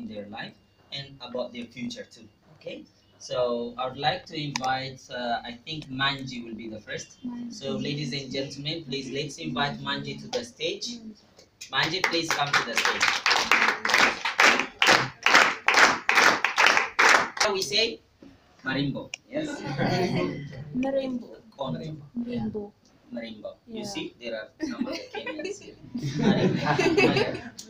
in their life and about their future too. Okay, so I would like to invite, I think Manji will be the first. So ladies and gentlemen, please let's invite Manji to the stage. Manji, please come to the stage. How we say? Marimbo, yes? Marimbo. Marimbo. Marimbo. Yeah. You see, there are some other Kenyans here. Marimbo.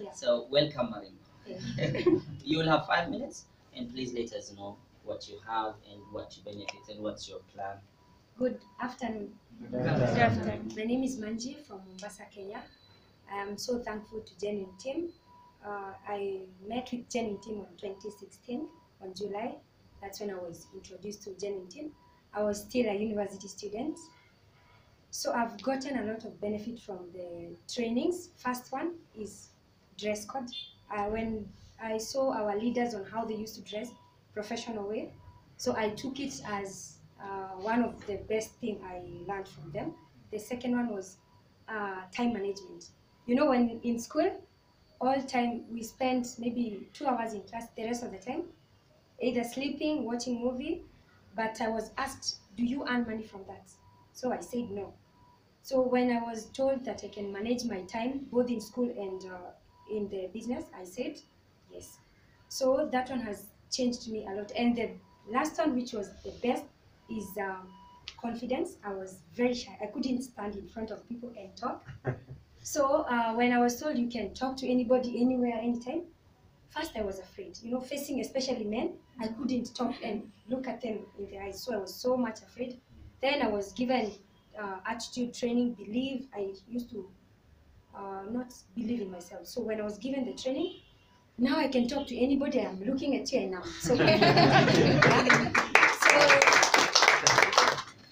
Yeah. So, welcome, Marimbo. You will have 5 minutes, and please let us know what you have and what you benefit and what's your plan. Good afternoon. Good afternoon. My name is Manji from Mombasa, Kenya. I am so thankful to Genuine Team. I met with Genuine Team on 2016, on July. That's when I was introduced to Genuine Team. I was still a university student. So I've gotten a lot of benefit from the trainings. First one is dress code. When I saw our leaders on how they used to dress, professional way, so I took it as one of the best thing I learned from them. The second one was time management. You know, when in school, all time we spend maybe 2 hours in class, the rest of the time, either sleeping, watching movie, but I was asked, do you earn money from that? So I said no. So when I was told that I can manage my time, both in school and in the business, I said yes. So that one has changed me a lot. And the last one, which was the best, is confidence. I was very shy. I couldn't stand in front of people and talk. So when I was told you can talk to anybody, anywhere, anytime, first I was afraid. You know, facing especially men, I couldn't talk and look at them in the eyes. So I was so much afraid. Then I was given attitude training, believe. I used to not believe in myself. So when I was given the training, now I can talk to anybody. I'm looking at you now. So,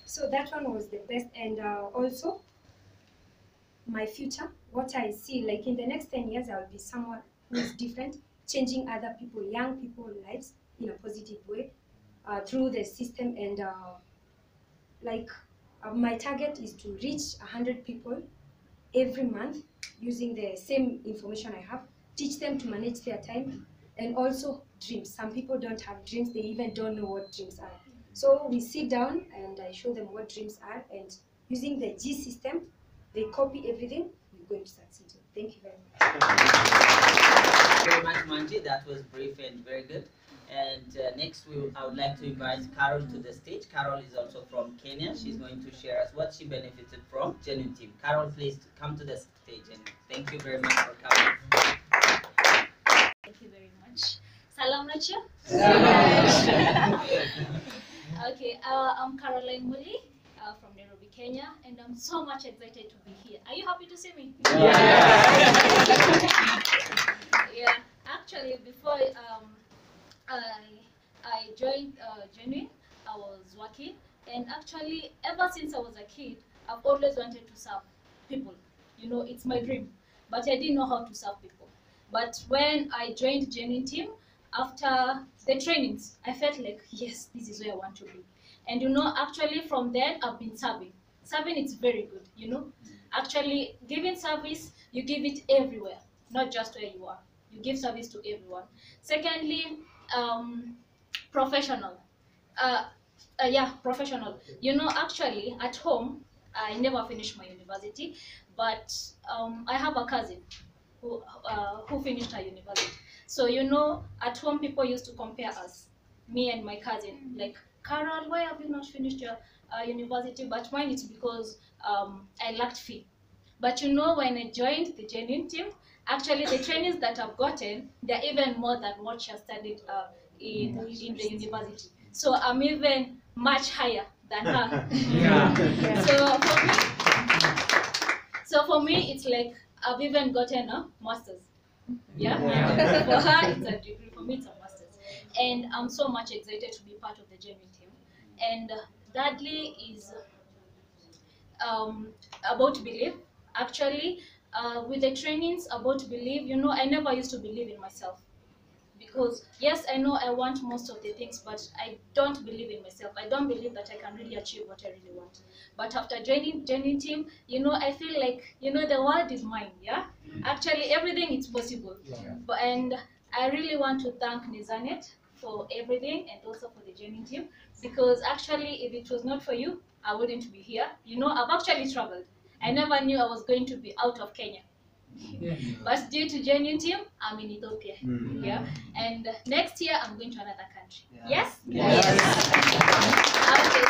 so that one was the best. And also, my future, what I see, like in the next 10 years, I will be someone who is different, changing other people, young people's lives in a positive way through the system. And my target is to reach 100 people every month using the same information I have, teach them to manage their time, and also dreams. Some people don't have dreams, they even don't know what dreams are. So we sit down and I show them what dreams are, and using the G system, they copy everything, we're going to succeed. Thank you very much. Thank you very much, Manji. That was brief and very good. And next, I would like to invite Carol to the stage. Carol is also from Kenya. She's going to share us what she benefited from Genuine Team. Carol, please come to the stage, and thank you very much for coming. Thank you very much. Salam Nacho. Okay, I'm Caroline Muli from Nairobi, Kenya, and I'm so much excited to be here. Are you happy to see me? Yeah. Yeah. Actually, before I joined Genuine, I was working, and actually ever since I was a kid, I've always wanted to serve people. You know, it's my dream, but I didn't know how to serve people. But when I joined Genuine Team, after the trainings, I felt like, yes, this is where I want to be. And you know, actually from then, I've been serving. Serving is very good, you know. Actually, giving service, you give it everywhere, not just where you are. You give service to everyone. Secondly, professional. Yeah, professional. You know, actually, at home, I never finished my university, but I have a cousin who finished her university. So, you know, at home, people used to compare us, me and my cousin, like, Carol, why have you not finished your university? But mine is because I lacked fee. But you know, when I joined the Genuine Team, actually the trainings that I've gotten, they're even more than what she has studied in the university. So I'm even much higher than her. Yeah. So for me, it's like I've even gotten a master's. Yeah? For her, it's a degree. For me, it's a master's. And I'm so much excited to be part of the Genuine Team. And thirdly is about belief. Actually, with the trainings about belief, you know, I never used to believe in myself. Because yes, I know I want most of the things, but I don't believe in myself. I don't believe that I can really achieve what I really want. But after joining Team, you know, I feel like, you know, the world is mine, yeah? Actually, everything is possible. And I really want to thank Nizanet for everything and also for the journey team, because actually if it was not for you, I wouldn't be here. You know, I've actually traveled. I never knew I was going to be out of Kenya. But due to genuine team, I'm in Ethiopia. Yeah. And next year I'm going to another country. Yes? Yes. Okay,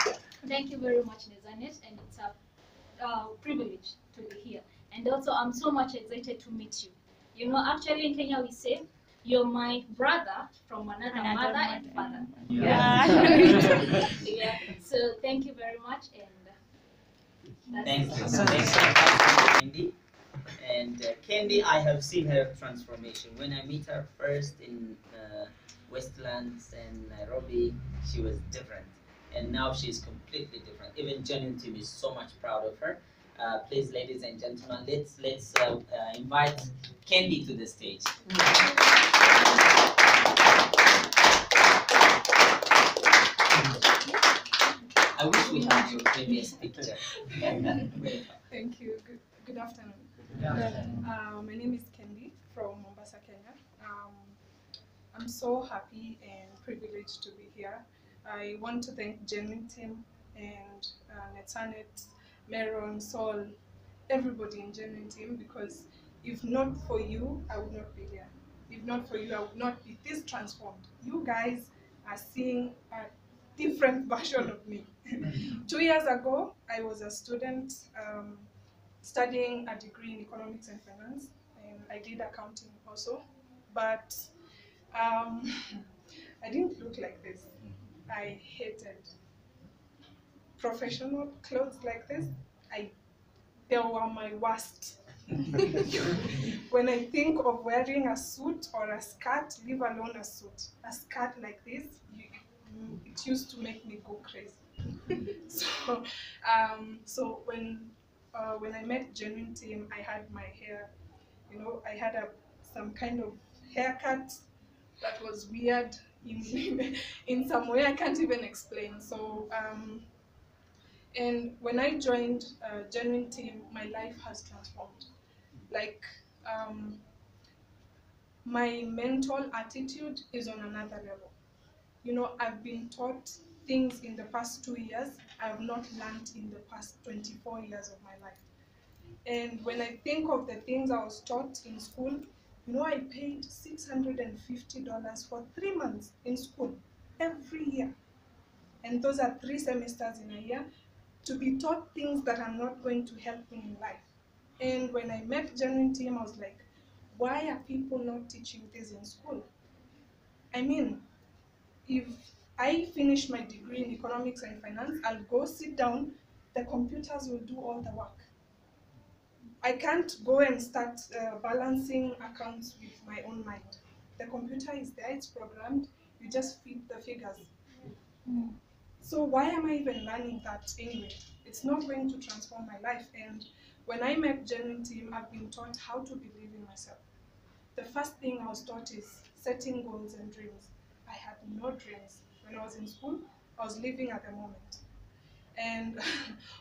so thank you very much, Nizanet, and it's a privilege to be here. And also I'm so much excited to meet you. You know, actually in Kenya we say you're my brother from another mother and father. Yeah. Yeah. So thank you very much, and Thank you. Thanks Candy. And Candy, I have seen her transformation. When I meet her first in Westlands and Nairobi, she was different. And now she's completely different. Even Genuine Team is so much proud of her. Please, ladies and gentlemen, let's invite Candy to the stage. I wish we had your previous picture. Thank you. Good afternoon. My name is Kendi from Mombasa, Kenya. I'm so happy and privileged to be here. I want to thank Genuine Team and Netsanet, Meron, Sol, everybody in Genuine Team, because if not for you, I would not be here. If not for you, I would not be this transformed. You guys are seeing a different version of me. 2 years ago, I was a student studying a degree in economics and finance, and I did accounting also, but I didn't look like this. I hated professional clothes like this. They were my worst. When I think of wearing a suit or a skirt, leave alone a suit, a skirt like this, it used to make me go crazy. So when I met Genuine Team, I had my hair, you know, I had some kind of haircut that was weird in some way I can't even explain. So and when I joined Genuine Team, my life has transformed. Like my mental attitude is on another level. You know, I've been taught things in the past 2 years I have not learned in the past 24 years of my life. And when I think of the things I was taught in school, you know, I paid $650 for 3 months in school every year. And those are 3 semesters in a year to be taught things that are not going to help me in life. And when I met Genuine Team, I was like, why are people not teaching this in school? I mean, if I finish my degree in economics and finance, I'll go sit down, the computers will do all the work. I can't go and start balancing accounts with my own mind. The computer is there, it's programmed, you just feed the figures. So why am I even learning that anyway? It's not going to transform my life. And when I met Genuine Team, I've been taught how to believe in myself. The first thing I was taught is setting goals and dreams. I had no dreams. When I was in school, I was living at the moment. And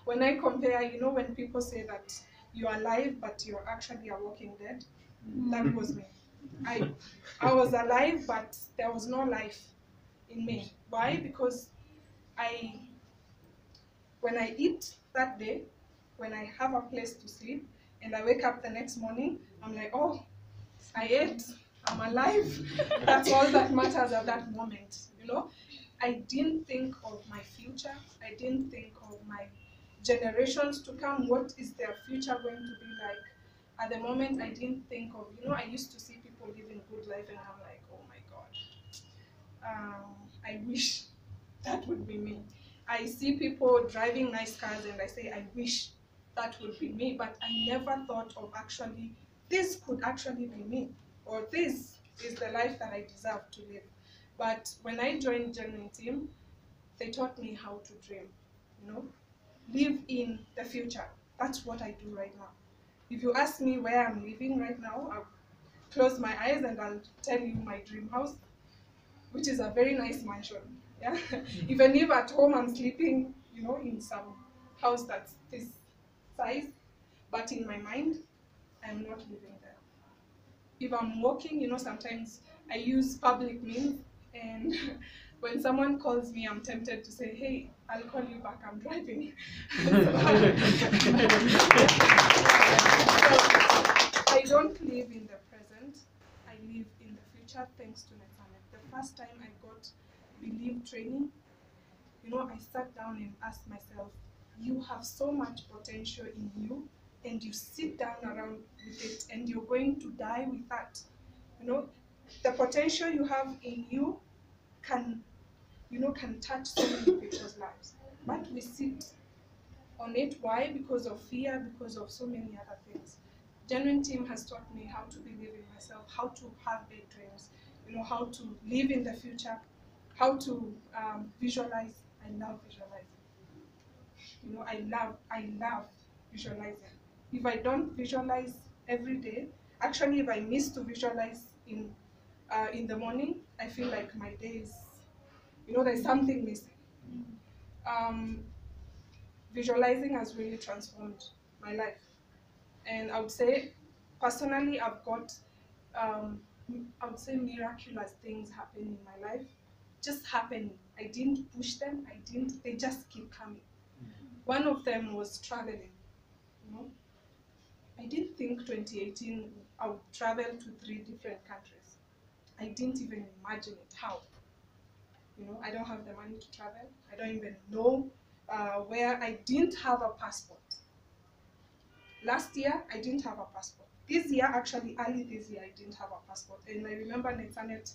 when I compare, you know, when people say that you're alive, but you're actually a walking dead, that was me. I was alive, but there was no life in me. Why? Because when I eat that day, when I have a place to sleep, and I wake up the next morning, I'm like, oh, I ate, I'm alive. That's all that matters at that moment, you know? I didn't think of my future. I didn't think of my generations to come. What is their future going to be like? At the moment, I didn't think of, you know, I used to see people living good life and I'm like, oh my God. I wish that would be me. I see people driving nice cars and I say, I wish that would be me, but I never thought of actually, this could actually be me, or this is the life that I deserve to live. But when I joined Genuine Team, they taught me how to dream, you know, live in the future. That's what I do right now. If you ask me where I'm living right now, I'll close my eyes and I'll tell you my dream house, which is a very nice mansion. Yeah, even if at home I'm sleeping, you know, in some house that's this size, but in my mind, I'm not living there. if I'm walking, you know, sometimes I use public means, and when someone calls me, I'm tempted to say, hey, I'll call you back, I'm driving. I don't live in the present, I live in the future thanks to Netzanet. The first time I got Believe training, you know, I sat down and asked myself, you have so much potential in you, and you sit down around with it, and you're going to die with that. You know, the potential you have in you can, you know, can touch so many people's lives. But we sit on it. Why? Because of fear, because of so many other things. Genuine Team has taught me how to believe in myself, how to have big dreams, you know, how to live in the future, how to visualize. I love visualizing. You know, I love visualizing. If I don't visualize every day, actually, if I miss to visualize in the morning, I feel like my day is, you know, there's something missing. Visualizing has really transformed my life, and I would say, personally, I've got, I would say, miraculous things happen in my life, just happening. I didn't push them. They just keep coming. One of them was traveling. You know, I didn't think 2018 I would travel to 3 different countries. I didn't even imagine it. How? You know, I don't have the money to travel. I don't even know where. I didn't have a passport. Last year, I didn't have a passport. This year, actually, early this year, I didn't have a passport. And I remember Netzanet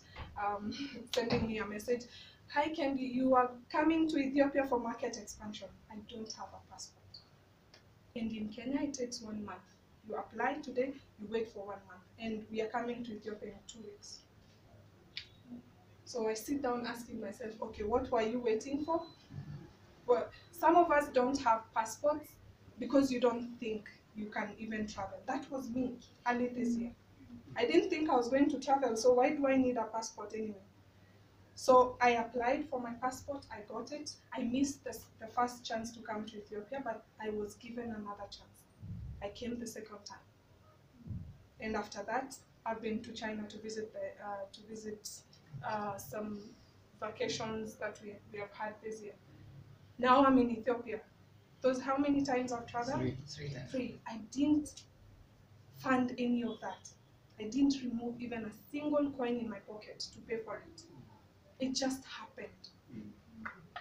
sending me a message, hi Kendi, you are coming to Ethiopia for market expansion. I don't have a passport. And in Kenya, it takes 1 month. You apply today, you wait for 1 month. And we are coming to Ethiopia in 2 weeks. So I sit down asking myself, okay, what were you waiting for? Well, some of us don't have passports because you don't think you can even travel. That was me early this year. I didn't think I was going to travel, so why do I need a passport anyway? So I applied for my passport, I got it. I missed the first chance to come to Ethiopia, but I was given another chance. I came the second time. And after that, I've been to China to visit some vacations that we have had this year. Now I'm in Ethiopia. Those how many times I've traveled? 3 times. 3. I didn't fund any of that. I didn't remove even a single coin in my pocket to pay for it. It just happened.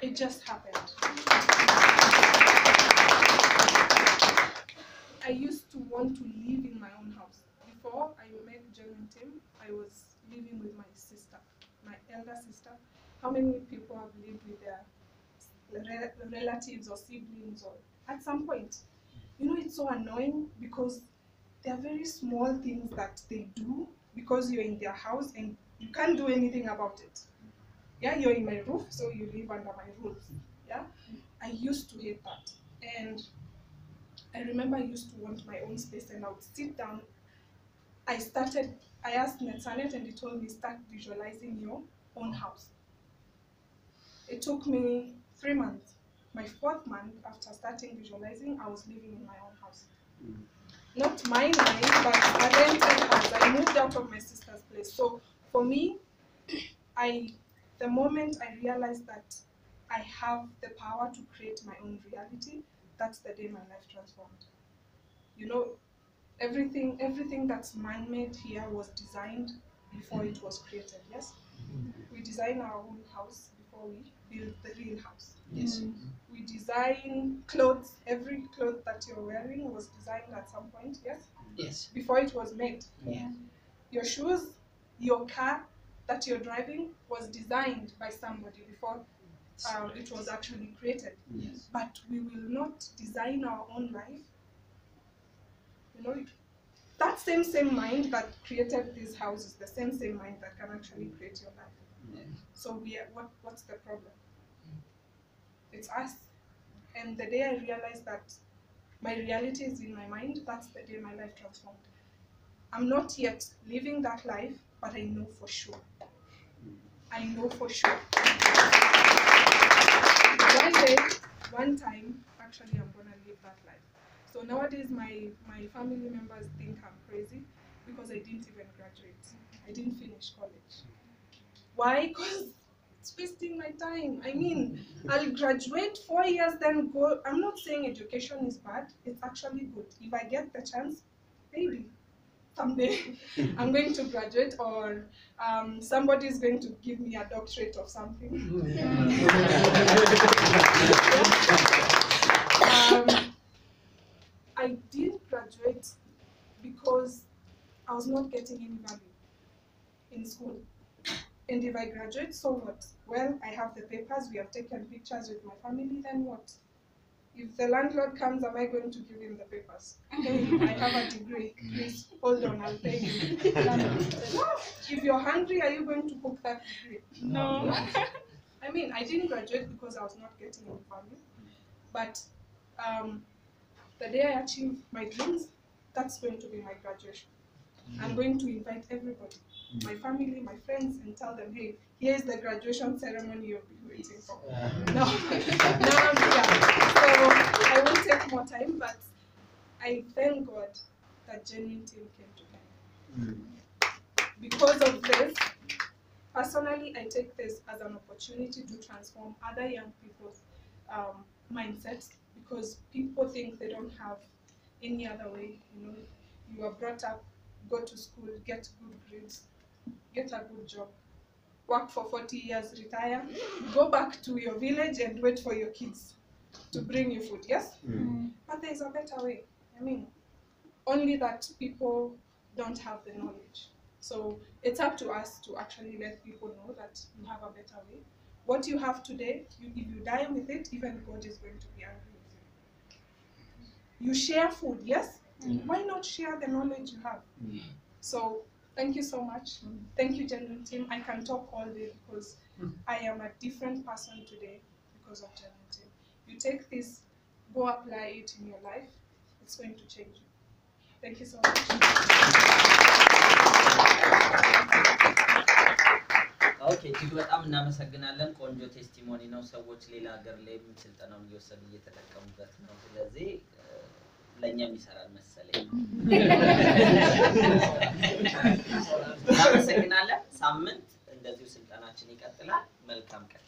It just happened. I used to want to live in my own house. Before I met Genuine Team, I was living with my sister, my elder sister. How many people have lived with their relatives or siblings or at some point? You know, it's so annoying because there are very small things that they do because you're in their house and you can't do anything about it. Yeah, you're in my roof, so you live under my roof. Yeah, I used to hate that. And I remember I used to want my own space, and I would sit down. I asked Netzanet, and he told me, start visualizing your own house. It took me 3 months. My 4th month after starting visualizing, I was living in my own house. Not mine, but a rented house. I moved out of my sister's place. So for me, the moment I realized that I have the power to create my own reality, that's the day my life transformed. You know, everything that's man-made here was designed before it was created, yes? We design our own house before we build the real house. Yes. We design clothes. Every cloth that you're wearing was designed at some point, yes? Yes. Before it was made. Yeah. Your shoes, your car that you're driving was designed by somebody before it was actually created. Yes. But we will not design our own life. You know, that same mind that created this house is the same mind that can actually create your life. Yeah. So what's the problem? It's us. And the day I realized that my reality is in my mind, that's the day my life transformed. I'm not yet living that life, but I know for sure. I know for sure. One time, actually, I'm gonna live that life. So nowadays, my family members think I'm crazy because I didn't even graduate. I didn't finish college. Why? Because it's wasting my time. I mean, I'll graduate 4 years, then go. I'm not saying education is bad. It's actually good. If I get the chance, maybe someday I'm going to graduate, or somebody is going to give me a doctorate of something. I didn't graduate because I was not getting any value in school. And if I graduate, so what? Well, I have the papers, we have taken pictures with my family, then what? If the landlord comes, am I going to give him the papers? Hey, I have a degree, please hold on, I'll pay him. No. If you're hungry, are you going to cook that degree? No. I mean, I didn't graduate because I was not getting any value. But the day I achieve my dreams, that's going to be my graduation. I'm going to invite everybody, my family, my friends, and tell them, hey, here's the graduation ceremony you'll be waiting for. Now I'm here. So I won't take more time, but I thank God that Genuine Team came to me. Because of this, personally, I take this as an opportunity to transform other young people's mindsets, because people think they don't have any other way. You know, you are brought up, go to school, get good grades, get a good job, work for 40 years, retire, go back to your village and wait for your kids to bring you food, yes? But there's a better way. I mean, only that people don't have the knowledge. So it's up to us to actually let people know that you have a better way. What you have today, if you die with it, even God is going to be angry with you. You share food, yes? Why not share the knowledge you have? So thank you so much. Thank you, Genuine Team. I can talk all day because I am a different person today because of Genuine Team. You take this, go apply it in your life. It's going to change you. Thank you so much. Okay, እጅግ በጣም እናመሰግናለን። ቆንጆ ቴስቲሞኒ ነው። ሰዎች ሌላ ሀገር ላይ ስልጠናውን እየወሰዱ እየተጠቀሙበት ነው። ስለዚህ ለኛም ይሰራል መሰለኝ። እናመሰግናለን። ሳምንት እንደዚሁ ስልጠናችን ይቀጥላል። መልካም ቀን